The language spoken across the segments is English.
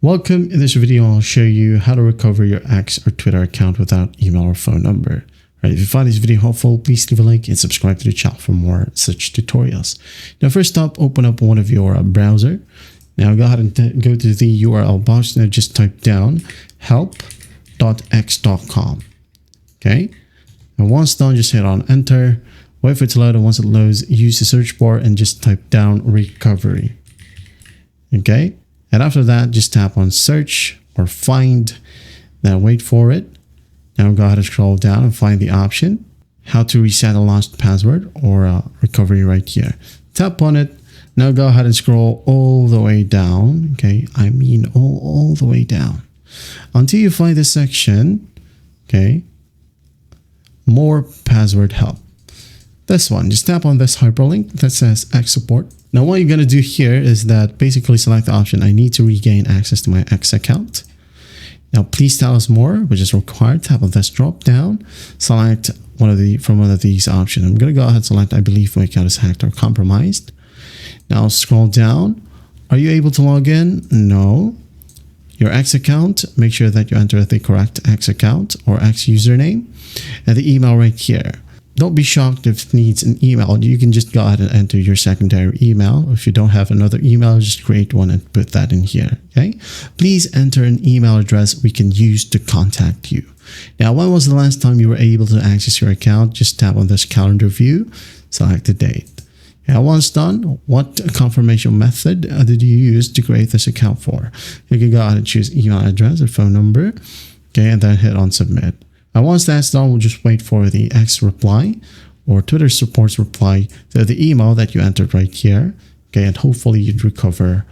Welcome. In this video, I'll show you how to recover your X or Twitter account without email or phone number. Right, if you find this video helpful, please leave a like and subscribe to the channel for more such tutorials. Now, first up, open up one of your browser. Now, go ahead and go to the URL box. Now, just type down help.x.com. Okay. And once done, just hit on enter. Wait for it to load, and once it loads, use the search bar and just type down recovery. Okay. And after that, just tap on search or find. Now wait for it. Now go ahead and scroll down and find the option, how to reset a lost password or recovery right here. Tap on it. Now go ahead and scroll all the way down. Okay. I mean, all the way down until you find this section. Okay. More password help. This one, just tap on this hyperlink that says X support. Now what you're going to do here is that basically select the option, I need to regain access to my X account. Now please tell us more, which is required. Tap on this drop down, select one of these options. I'm going to go ahead and select, I believe my account is hacked or compromised. Now scroll down. Are you able to log in? No. Your X account, make sure that you enter the correct X account or X username and the email right here. Don't be shocked if it needs an email. You can just go ahead and enter your secondary email. If you don't have another email, just create one and put that in here. Okay. Please enter an email address we can use to contact you. Now, when was the last time you were able to access your account? Just tap on this calendar view, select the date. Now, once done, what confirmation method did you use to create this account for? You can go ahead and choose email address or phone number. Okay. And then hit on submit. And once that's done, we'll just wait for the X reply or Twitter support's reply to the email that you entered right here. Okay, and hopefully you'd recover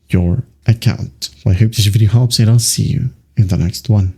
your account. Well, I hope this video helps, and I'll see you in the next one.